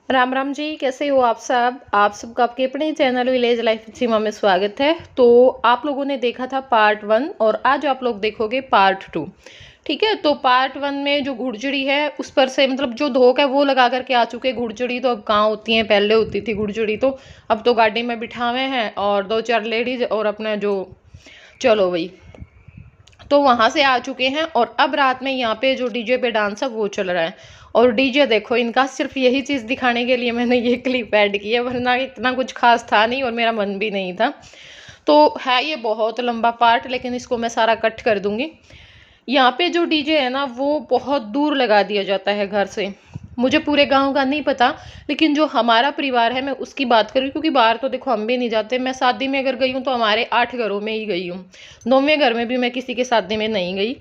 राम राम जी, कैसे हो आप सब। आप सबका आपके अपने चैनल विलेज लाइफ सीमा में स्वागत है। तो आप लोगों ने देखा था पार्ट 1 और आज आप लोग देखोगे पार्ट 2। ठीक है, तो पार्ट 1 में जो घुड़चड़ी है उस पर से मतलब जो धोख है वो लगा करके आ चुके। घुड़चड़ी तो अब कहाँ होती है, पहले होती थी घुड़चड़ी तो। अब तो गाड़ी में बिठावे हैं और दो चार लेडीज और अपना जो चलो भाई, तो वहां से आ चुके हैं। और अब रात में यहाँ पे जो डीजे पे डांस है वो चल रहा है। और डीजे देखो, इनका सिर्फ यही चीज़ दिखाने के लिए मैंने ये क्लिप ऐड की है, वरना इतना कुछ खास था नहीं और मेरा मन भी नहीं था। तो है ये बहुत लंबा पार्ट, लेकिन इसको मैं सारा कट कर दूंगी। यहाँ पे जो डीजे है ना वो बहुत दूर लगा दिया जाता है घर से। मुझे पूरे गांव का नहीं पता, लेकिन जो हमारा परिवार है मैं उसकी बात करूँ, क्योंकि बाहर तो देखो हम भी नहीं जाते। मैं शादी में अगर गई हूँ तो हमारे 8 घरों में ही गई हूँ, 9वें घर में भी मैं किसी के शादी में नहीं गई।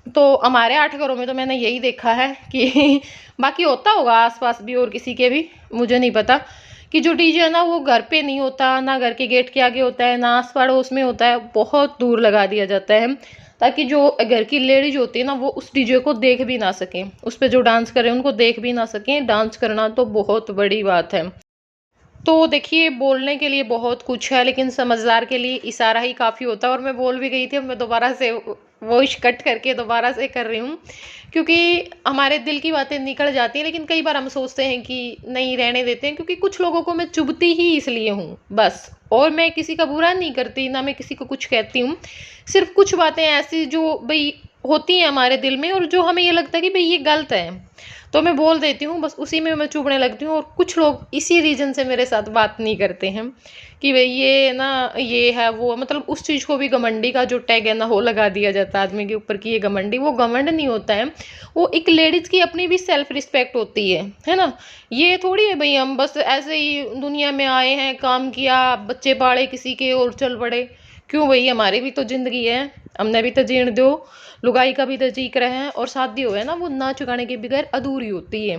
तो हमारे 8 घरों में तो मैंने यही देखा है कि बाकी होता होगा आसपास भी और किसी के भी, मुझे नहीं पता। कि जो डीजे है ना वो घर पे नहीं होता, ना घर के गेट के आगे होता है, ना आस पड़ोस में होता है, बहुत दूर लगा दिया जाता है, ताकि जो घर की लेडीज होती है ना वो उस डीजे को देख भी ना सकें, उस पर जो डांस कर रहे हैं उनको देख भी ना सकें। डांस करना तो बहुत बड़ी बात है। तो देखिए, बोलने के लिए बहुत कुछ है, लेकिन समझदार के लिए इशारा ही काफ़ी होता है। और मैं बोल भी गई थी, अब मैं दोबारा से वॉइस कट करके दोबारा से कर रही हूँ, क्योंकि हमारे दिल की बातें निकल जाती हैं। लेकिन कई बार हम सोचते हैं कि नहीं, रहने देते हैं, क्योंकि कुछ लोगों को मैं चुभती ही इसलिए हूँ बस। और मैं किसी का बुरा नहीं करती, ना मैं किसी को कुछ कहती हूँ। सिर्फ कुछ बातें ऐसी जो भाई होती हैं हमारे दिल में, और जो हमें ये लगता है कि भाई ये गलत है, तो मैं बोल देती हूँ, बस उसी में मैं चुभने लगती हूँ। और कुछ लोग इसी रीज़न से मेरे साथ बात नहीं करते हैं कि भाई ये ना, ये है वो, मतलब उस चीज़ को भी घमंडी का जो टैग है ना वो लगा दिया जाता है आदमी के ऊपर कि ये घमंडी। वो घमंड नहीं होता है, वो एक लेडीज़ की अपनी भी सेल्फ रिस्पेक्ट होती है ना। ये थोड़ी है भाई हम बस ऐसे ही दुनिया में आए हैं, काम किया, बच्चे पाले किसी के और चल पड़े। क्यों भाई, हमारी भी तो ज़िंदगी है, हमने भी तो जीण दो। लुगाई का भी तो जिक्र है, और शादी हो है ना वो नाच गाने के बगैर अधूरी होती है।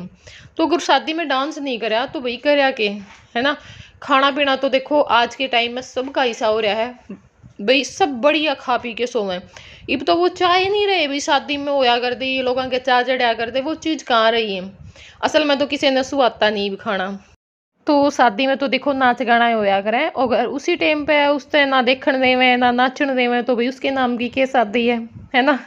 तो अगर शादी में डांस नहीं करा तो भाई करया के, है ना। खाना पीना तो देखो आज के टाइम में सबका ऐसा हो रहा है भाई, सब बढ़िया खा पी के सोवे। अब तो वो चाय नहीं रहे भाई, शादी में होया कर दी लोगों के चाय चढ़ाया करते, वो चीज़ कहाँ रही है। असल में तो किसी ने सुहाता नहीं भी खाना। तो शादी में तो देखो नाच गाना होया करे, अगर उसी टाइम पे उससे ना देखने देवे ना नाचने देवे तो भाई उसके नाम की क्या शादी है ना।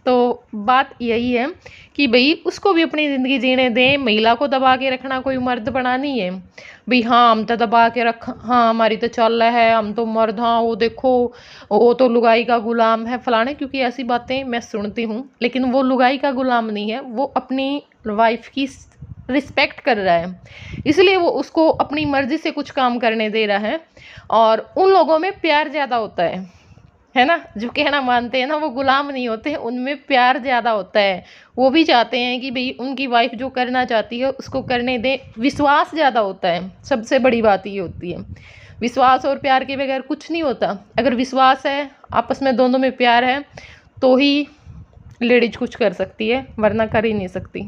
तो बात यही है कि भाई उसको भी अपनी ज़िंदगी जीने दें। महिला को दबा के रखना कोई मर्द बना नहीं है भाई। हाँ हम तो दबा के रख, हाँ हमारी तो चल रहा है, हम तो मर्द, हाँ वो देखो वो तो लुगाई का गुलाम है फलाने, क्योंकि ऐसी बातें मैं सुनती हूँ। लेकिन वो लुगाई का गुलाम नहीं है, वो अपनी वाइफ की रिस्पेक्ट कर रहा है, इसलिए वो उसको अपनी मर्जी से कुछ काम करने दे रहा है। और उन लोगों में प्यार ज़्यादा होता है ना। जो कहना मानते हैं ना वो गुलाम नहीं होते हैं, उनमें प्यार ज़्यादा होता है। वो भी चाहते हैं कि भाई उनकी वाइफ जो करना चाहती है उसको करने दें। विश्वास ज़्यादा होता है, सबसे बड़ी बात ये होती है। विश्वास और प्यार के बगैर कुछ नहीं होता। अगर विश्वास है, आपस में दोनों में प्यार है, तो ही लेडीज कुछ कर सकती है, वरना कर ही नहीं सकती।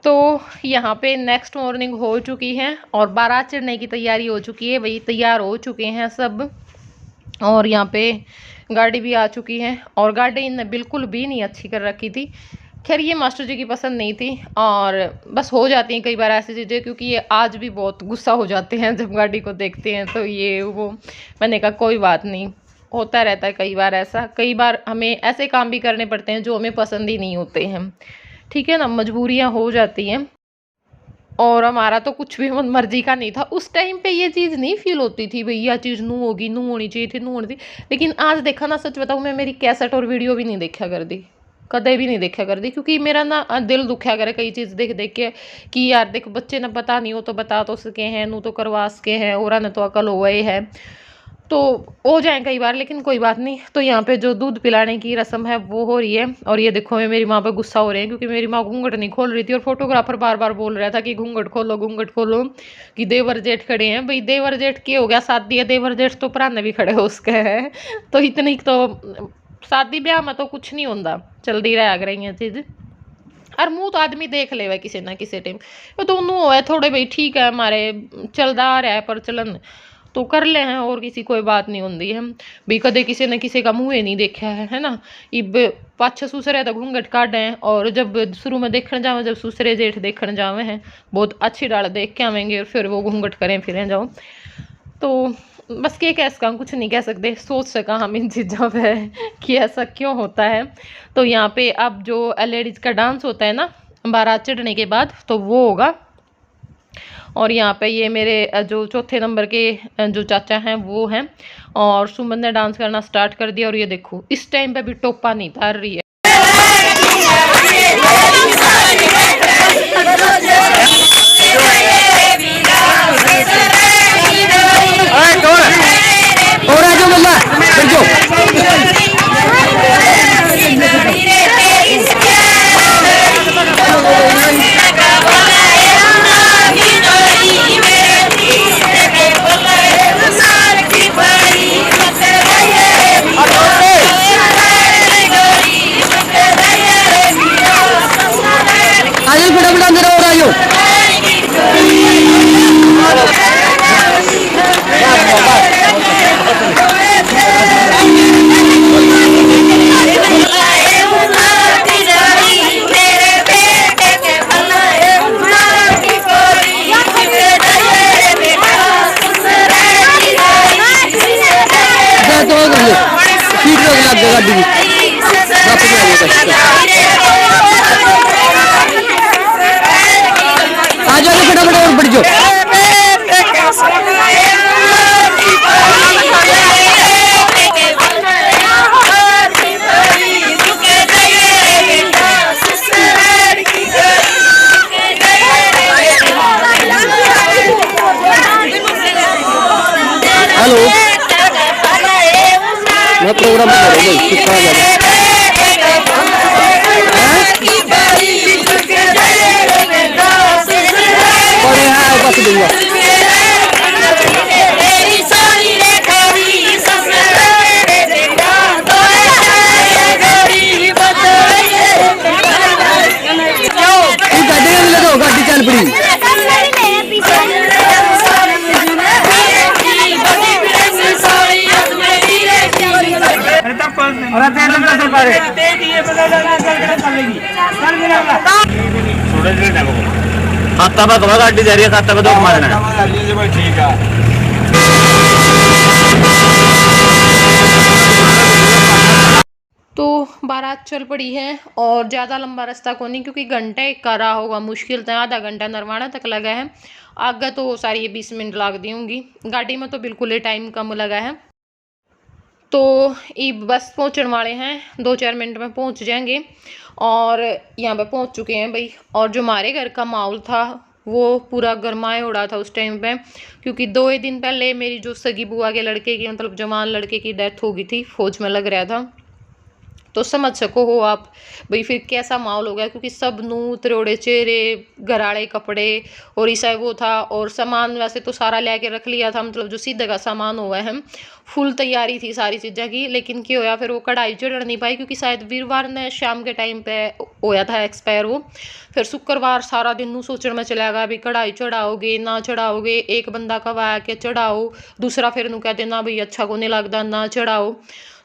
तो यहाँ पे नेक्स्ट मॉर्निंग हो चुकी है और बारात चढ़ने की तैयारी हो चुकी है, वही तैयार हो चुके हैं सब। और यहाँ पे गाड़ी भी आ चुकी है, और गाड़ी इनने बिल्कुल भी नहीं अच्छी कर रखी थी। खैर ये मास्टर जी की पसंद नहीं थी, और बस हो जाती हैं कई बार ऐसी चीज़ें, क्योंकि ये आज भी बहुत गुस्सा हो जाते हैं जब गाड़ी को देखते हैं तो ये वो। मैंने कहा कोई बात नहीं, होता रहता है कई बार ऐसा। कई बार हमें ऐसे काम भी करने पड़ते हैं जो हमें पसंद ही नहीं होते हैं, ठीक है ना, मजबूरियाँ हो जाती हैं। और हमारा तो कुछ भी मन मर्जी का नहीं था। उस टाइम पे ये चीज़ नहीं फील होती थी भाई यह चीज़ नू होगी, नू होनी चाहिए थी, नू होनी थी। लेकिन आज देखा ना, सच बताऊँ मैं मेरी कैसेट और वीडियो भी नहीं देखा कर दी, कदे भी नहीं देखा कर दी, क्योंकि मेरा ना दिल दुखा करे कई चीज़ देख देख के कि यार देख बच्चे ना पता नहीं हो तो बता तो सके हैं, नू तो करवा सके हैं, और ने तो अकल हो गए है, तो हो जाए कई बार। लेकिन कोई बात नहीं। तो यहाँ पे जो दूध पिलाने की रस्म है वो हो रही है। और ये देखो मैं मेरी माँ पे गुस्सा हो रहे हैं, क्योंकि मेरी माँ घूंघट नहीं खोल रही थी, और फोटोग्राफर बार बार बोल रहा था कि घूंघट खोलो घूंघट खोलो, कि देवर जेठ खड़े हैं। भाई देवर जेठ के हो गया, शादी है, देवर जेठ तो पुराने भी खड़े हो उसके है। तो इतनी तो शादी ब्याह में तो कुछ नहीं होता, चलती रहा करें ये चीज़। और मुंह तो आदमी देख ले किसी ना किसी टाइम। तो दोनों है थोड़े भाई, ठीक है हमारे चलता आ रहा है प्रचलन। तो कर ले हैं और किसी कोई बात नहीं होती है भी। कदे किसी ने किसी का मुँह नहीं देखा है ना। इब पाछे ससुरे तो घूंघट काटे हैं, और जब शुरू में देखने जावे, जब ससुरे जेठ देखने जावे हैं, बहुत अच्छी डाल देख के आवेंगे और फिर वो घूंघट करें फिरें जाओ। तो बस क्या कह सका, कुछ नहीं कह सकते, सोच सका हम इन चीज़ों पे कि ऐसा क्यों होता है। तो यहाँ पे अब जो लेडीज़ का डांस होता है ना बारात चढ़ने के बाद, तो वो होगा। और यहाँ पे ये मेरे जो चौथे नंबर के जो चाचा हैं वो हैं, और सुमन ने डांस करना स्टार्ट कर दिया। और ये देखो इस टाइम पे भी टोपा नहीं उतार रही है। मैं प्रोग्राम गाड़ी चल पड़ी। खाता पर कमा गाड़ी जा रही है, खाता पर तो मारना है। ठीक है। तो बारात चल पड़ी है और ज़्यादा लंबा रास्ता को नहीं, क्योंकि घंटा एक का रहा होगा मुश्किल तो, आधा घंटा नरवाना तक लगा है। आगे तो सारी 20 मिनट लग दी होंगी, गाड़ी में तो बिल्कुल ही टाइम कम लगा है। तो ये बस पहुँचने वाले हैं, 2-4 मिनट में पहुँच जाएंगे। और यहाँ पे पहुँच चुके हैं भाई। और जो हमारे घर का माहौल था वो पूरा गरमाए उड़ा था उस टाइम पे, क्योंकि 2 ही दिन पहले मेरी जो सगी बुआ के लड़के की, मतलब जवान लड़के की डेथ हो गई थी, फौज में लग रहा था। तो समझ सको हो आप भाई फिर कैसा माहौल हो गया, क्योंकि सब नू त्रोड़े चेहरे, घराड़े कपड़े और ऐसा वो था। और सामान वैसे तो सारा ले के रख लिया था, मतलब जो सीधे का सामान हुआ है, फुल तैयारी थी सारी चीज़ें की। लेकिन क्या होया, फिर वो कढ़ाई चढ़ नहीं पाई, क्योंकि शायद वीरवार ने शाम के टाइम पे होया था एक्सपायर वो। फिर शुक्रवार सारा दिन नू सोचने में चला गया, अभी कढ़ाई चढ़ाओगे ना चढ़ाओगे, एक बंदा कवा के चढ़ाओ, दूसरा फिर नू कहते ना भाई अच्छा को नहीं लगता ना चढ़ाओ।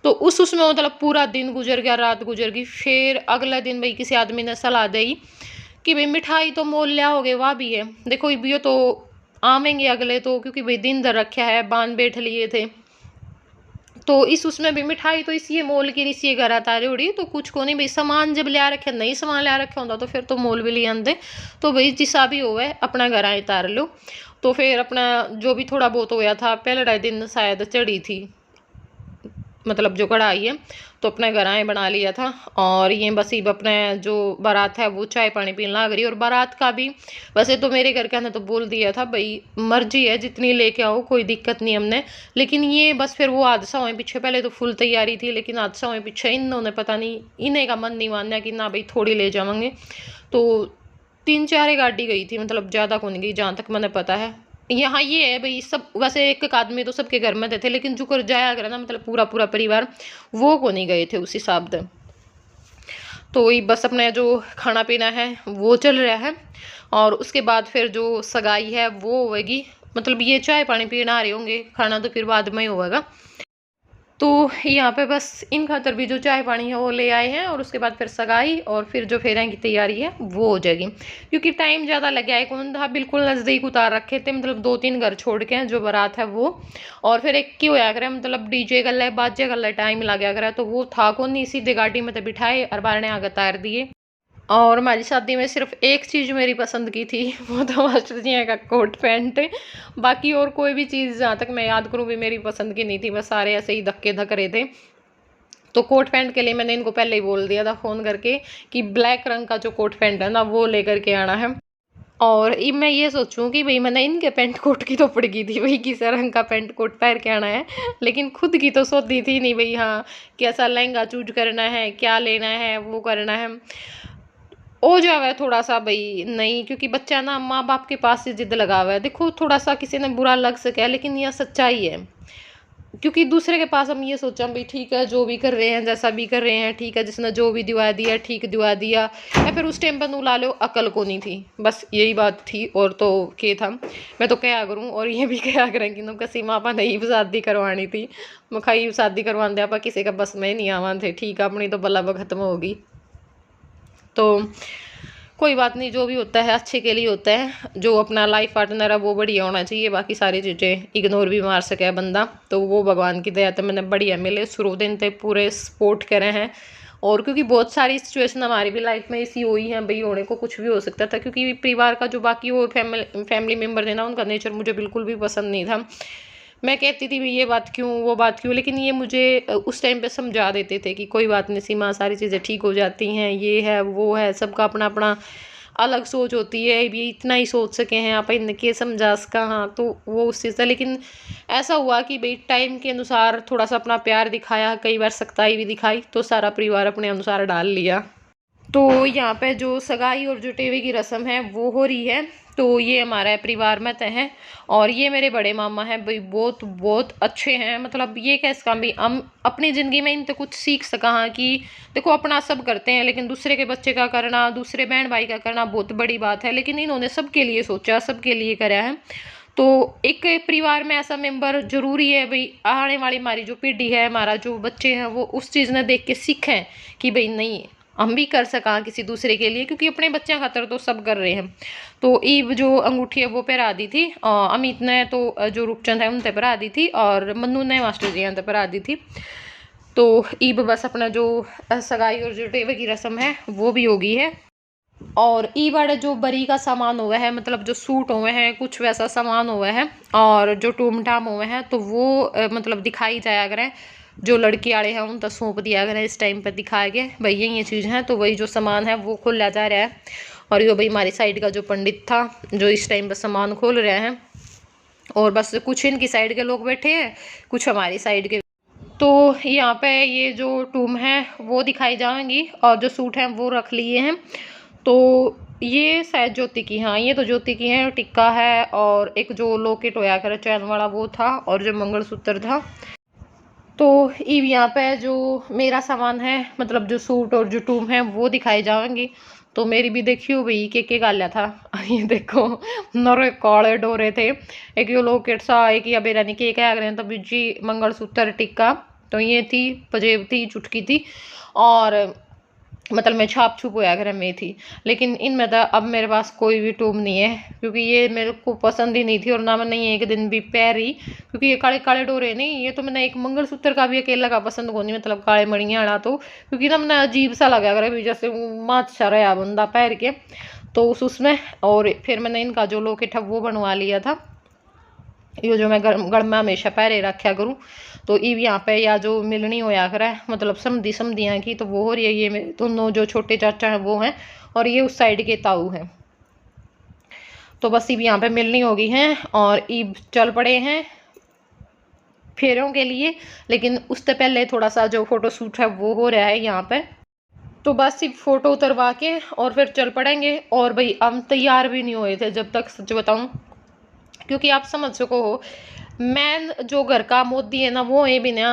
तो उसमें मतलब पूरा दिन गुजर गया, रात गुजर गई। फिर अगला दिन भाई किसी आदमी ने सलाह दी कि भाई मिठाई तो मोल लिया हो गए, वाह भी है देखो ये तो आवेंगे अगले तो, क्योंकि भाई दिन दर रखा है, बांध बैठ लिए थे। तो इस उसमें भी मिठाई तो इसी मोल की इसी घर आता उड़ी, तो कुछ को नहीं भाई, सामान जब लिया रखे, नहीं सामान लिया रखा होता तो फिर तो मोल भी ले आते। तो भाई जिसा भी होवे अपना घर आए तार लो। तो फिर अपना जो भी थोड़ा बहुत होया था, पहले दिन शायद चढ़ी थी, मतलब जो कढ़ाई है, तो अपने घर आए बना लिया था। और ये बस ही अपने जो बारात है वो चाय पानी पीने लग रही। और बारात का भी वैसे तो मेरे घर का ने तो बोल दिया था भाई मर्जी है जितनी लेके आओ, कोई दिक्कत नहीं हमने। लेकिन ये बस फिर वो हादसा हुए पीछे, पहले तो फुल तैयारी थी, लेकिन हादसा हुए पीछे इन्होंने पता नहीं, इन्हें का मन नहीं मानना कि ना भाई थोड़ी ले जाएंगे। तो 3-4 गाड़ी गई थी, मतलब ज़्यादा को नहीं गई जहाँ तक मैंने पता है। यहाँ ये है भाई, सब वैसे एक आदमी तो सबके घर में थे, लेकिन जो कर जाया करे ना, मतलब पूरा पूरा परिवार, वो को नहीं गए थे उस हिसाब से। तो ये बस अपना जो खाना पीना है वो चल रहा है। और उसके बाद फिर जो सगाई है वो होगी, मतलब ये चाय पानी पीने आ रहे होंगे, खाना तो फिर बाद में ही होगा। तो यहाँ पे बस इन खातर भी जो चाय पानी है वो ले आए हैं, और उसके बाद फिर सगाई और फिर जो फेरे की तैयारी है वो हो जाएगी, क्योंकि टाइम ज़्यादा लग गया है। कौन था बिल्कुल नज़दीक उतार रखे थे, मतलब 2-3 घर छोड़ के हैं जो बारात है वो, और फिर एक की होया करे, मतलब डीजे कर ले बाजे कर ले टाइम लग गया करे, तो वो था कौन नहीं, सीधे गाड़ी में तो बिठाए और बारने आगे उतार दिए। और हमारी शादी में सिर्फ एक चीज़ मेरी पसंद की थी, वो तो मास्टर जी का कोट पैंट। बाकी और कोई भी चीज़ जहाँ तक मैं याद करूँ भी मेरी पसंद की नहीं थी, बस सारे ऐसे ही धक्के धक रहे थे। तो कोट पैंट के लिए मैंने इनको पहले ही बोल दिया था फ़ोन करके कि ब्लैक रंग का जो कोट पैंट है ना वो लेकर के आना है। और मैं ये सोचूं कि भाई मैंने इनके पेंट कोट की तो पड़ गई थी भाई किस रंग का पेंट कोट पहन के आना है, लेकिन खुद की तो सोचती थी नहीं भाई, हाँ कैसा लहंगा चूज करना है, क्या लेना है, वो करना है। हो जावे थोड़ा सा भाई नहीं, क्योंकि बच्चा ना माँ बाप के पास से जिद लगा हुआ है। देखो थोड़ा सा किसी ने बुरा लग सके, लेकिन यह सच्चाई है, क्योंकि दूसरे के पास हम ये सोचा भाई ठीक है जो भी कर रहे हैं जैसा भी कर रहे हैं ठीक है, जिसने जो भी दिवा दिया ठीक दिवा दिया, या फिर उस टाइम पर नू ला लो अकल को नहीं थी, बस यही बात थी। और तो के था मैं तो क्या करूँ, और ये भी क्या करें कि तुम कसी माँ नहीं शादी करवानी थी, मुखाई शादी करवा दे आप किसी का बस में नहीं आवा थे, ठीक है अपनी तो बल्ला खत्म होगी। तो कोई बात नहीं, जो भी होता है अच्छे के लिए होता है, जो अपना लाइफ पार्टनर है वो बढ़िया होना चाहिए, बाकी सारी चीज़ें इग्नोर भी मार सके बंदा, तो वो भगवान की दया तो मैंने बढ़िया मिले, शुरू दिन से पूरे सपोर्ट करे हैं। और क्योंकि बहुत सारी सिचुएशन हमारी भी लाइफ में ऐसी हुई हैं भाई, होने को कुछ भी हो सकता था, क्योंकि परिवार का जो बाकी वो फैमिली मेम्बर थे ना उनका नेचर मुझे बिल्कुल भी पसंद नहीं था। मैं कहती थी ये बात क्यों वो बात क्यों, लेकिन ये मुझे उस टाइम पे समझा देते थे कि कोई बात नहीं सीमा, सारी चीज़ें ठीक हो जाती हैं, ये है वो है, सबका अपना अपना अलग सोच होती है, ये इतना ही सोच सके हैं आप इनके समझा सका, हाँ तो वो उस चीज़ था। लेकिन ऐसा हुआ कि भाई टाइम के अनुसार थोड़ा सा अपना प्यार दिखाया, कई बार सख्ताई भी दिखाई, तो सारा परिवार अपने अनुसार डाल लिया। तो यहाँ पे जो सगाई और जो टेवे की रस्म है वो हो रही है, तो ये हमारा परिवार में तय है। और ये मेरे बड़े मामा हैं भाई, बहुत बहुत अच्छे हैं, मतलब ये क्या इसका भी हम अपनी ज़िंदगी में इनसे कुछ सीख सका, हाँ कि देखो अपना सब करते हैं लेकिन दूसरे के बच्चे का करना, दूसरे बहन भाई का करना बहुत बड़ी बात है, लेकिन इन्होंने सबके लिए सोचा, सबके लिए करा है। तो एक परिवार में ऐसा मेंबर जरूरी है भाई, आने वाली हमारी जो पीढ़ी है, हमारा जो बच्चे हैं वो उस चीज़ ने देख के सीखें कि भाई नहीं हम भी कर सका किसी दूसरे के लिए, क्योंकि अपने बच्चे खातर तो सब कर रहे हैं। तो ईब जो अंगूठी है वो पहरा दी थी, अमित ने तो जो रूपचंद है उनसे पहरा दी थी, और मन्नू ने मास्टर जी ने पहरा दी थी। तो ईब बस अपना जो सगाई और जो टेवे की रस्म है वो भी होगी है। और ई वाला जो बरी का सामान हुआ है, मतलब जो सूट हुए हैं कुछ वैसा सामान हुआ है, और जो टूम टाम हुए हैं तो वो मतलब दिखाई जाया करें, जो लड़की वाले हैं उन तक सौंप दिया करें, इस टाइम पर दिखाया गया भाई ये चीज़ है, तो वही जो सामान है वो खोला जा रहा है। और ये भाई हमारी साइड का जो पंडित था जो इस टाइम पर सामान खोल रहे हैं, और बस कुछ इनकी साइड के लोग बैठे हैं, कुछ हमारी साइड के। तो यहाँ पे ये जो टूम है वो दिखाई जाएंगी, और जो सूट हैं वो रख लिए हैं। तो ये शायद ज्योति की, हाँ ये तो ज्योति की है, टिक्का है, और एक जो लॉकेट होया कर चैन वाला वो था, और जो मंगलसूत्र था। तो यहाँ पे जो मेरा सामान है, मतलब जो सूट और जो टूम है वो दिखाई जाएंगी। तो मेरी भी देखियो भाई के गालिया था ये देखो नरे काले डोरे थे, एक यो लॉकेट सा, एक या बेरानी के क्या करें तब जी मंगलसूत्र टिक्का, तो ये थी पजेब थी चुटकी थी, और मतलब मैं छाप छुप होया घर में थी। लेकिन इनमें तो अब मेरे पास कोई भी टूम नहीं है, क्योंकि ये मेरे को पसंद ही नहीं थी, और ना मैंने एक दिन भी पहरी, क्योंकि ये काले काले डोरे नहीं, ये तो मैंने एक मंगलसूत्र का भी अकेला का पसंद को नहीं, मतलब काले मणिया वाला, तो क्योंकि ना मैंने अजीब सा लगा करे जैसे माथ सा रहा बंदा पहर के, तो उसमें। और फिर मैंने इनका जो लॉकेट है वो बनवा लिया था, ये जो मैं गड़ में हमेशा पहरे रखा करूँ। तो ये यहाँ पे या जो मिलनी होया करे, मतलब समधी समधियाँ की, तो वो हो रही है, ये मेरे दोनों जो छोटे चाचा हैं वो हैं, और ये उस साइड के ताऊ हैं। तो बस ईब यहाँ पे मिलनी होगी हैं, और ईब चल पड़े हैं फेरों के लिए। लेकिन उससे पहले थोड़ा सा जो फोटो शूट है वो हो रहा है यहाँ पे, तो बस सिर्फ फोटो उतरवा के और फिर चल पड़ेंगे। और भाई हम तैयार भी नहीं हुए थे जब तक, सच बताऊँ, क्योंकि आप समझ सको हो मैन जो घर का मोदी है ना वो है भी ना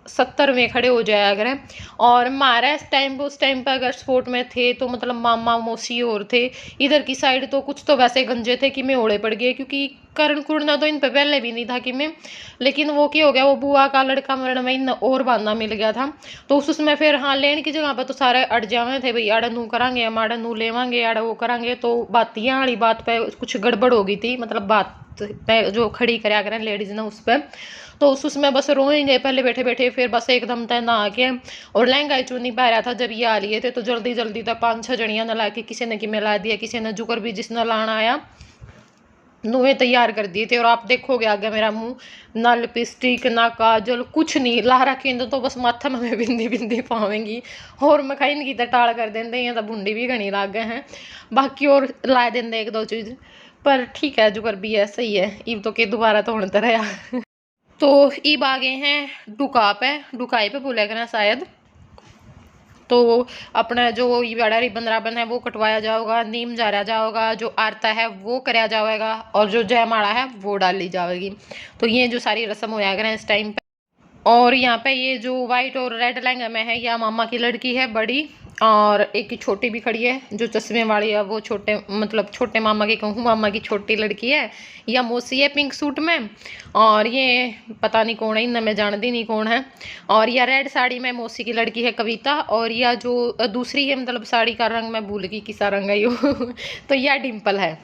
70 में खड़े हो जाया करें। और हमारा उस टाइम पर अगर स्पोर्ट में थे तो मतलब मामा मौसी और थे इधर की साइड, तो कुछ तो वैसे गंजे थे कि मैं ओढ़े पड़ गए, क्योंकि करण कुड़ना तो इन पे पहले भी नहीं था कि मैं, लेकिन वो क्या हो गया, वो बुआ का लड़का मरण में इन और बांधना मिल गया था। तो उसमें फिर हाँ लेने की जगह पर तो सारे अड़ जावे थे, भाई आड़ा नू करांगे, हम आड़ा नू लेवांगे, आड़ा वो करांगे। तो बातियाँ वाली बात पे कुछ गड़बड़ हो गई थी, मतलब बात पे जो खड़ी कराया करें लेडीज ने उस पर। तो उसमें बस रोएंगे पहले बैठे बैठे, फिर बस एकदम तय नहा के और लहंगा चुन्नी पा रहा था जब ये आ लिए थे, तो जल्दी जल्दी तक 5-6 जनिया ने ला के, किसी ने कि में ला दिया, किसी ने जुकर भी जिसने लाना आया नुहे तैयार कर दिए थे। और आप देखोगे आगे मेरा मुंह, ना लिपस्टिक ना काजल कुछ नहीं ला रखे, तो बस माथा में बिंदी बिंदी पावेंगी और मखाइन की तो टाल कर देंगे, या तो भुंडी भी घनी लाग गए हैं, बाकी और ला देंगे एक दो चीज़। पर ठीक है, जो कर भी है सही है, इब तो के दोबारा तो होने तरह। तो इब आ गए हैं डुकाप है, डुकाई पे बोला करना शायद। तो अपना जो ये बड़ा रिबन राबन है वो कटवाया जाएगा, नीम जारा जाएगा, जो आरता है वो कराया जाएगा, और जो जयमाला है वो डाली जाएगी। तो ये जो सारी रस्म होया करें इस टाइम पे। और यहाँ पे ये जो वाइट और रेड लहंगा में है, यह मामा की लड़की है बड़ी, और एक की छोटी भी खड़ी है जो चश्मे वाली है, वो छोटे मतलब छोटे मामा की कहूँ, मामा की छोटी लड़की है। या मौसी है पिंक सूट में, और ये पता नहीं कौन है, इनमें मैं जानती नहीं कौन है। और यह रेड साड़ी में मौसी की लड़की है कविता, और यह जो दूसरी है मतलब साड़ी का रंग मैं भूल गई किसा रंग है यो तो यह डिम्पल है,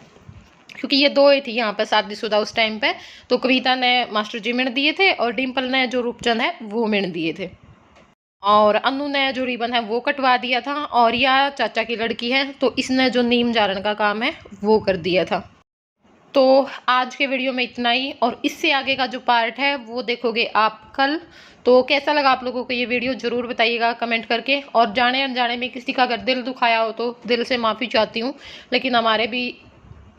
क्योंकि ये दो ही थी यहाँ पे शादीशुदा उस टाइम पे। तो कविता ने मास्टर जी मिण दिए थे, और डिम्पल ने जो रूपचंद है वो मिण दिए थे, और अनु ने जो रिबन है वो कटवा दिया था। और यह चाचा की लड़की है, तो इसने जो नीम जारण का काम है वो कर दिया था। तो आज के वीडियो में इतना ही, और इससे आगे का जो पार्ट है वो देखोगे आप कल। तो कैसा लगा आप लोगों को ये वीडियो ज़रूर बताइएगा कमेंट करके, और जाने अनजाने में किसी का अगर दिल दुखाया हो तो दिल से माफ़ी चाहती हूँ, लेकिन हमारे भी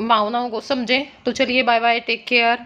भावनाओं को समझें। तो चलिए बाय बाय, टेक केयर।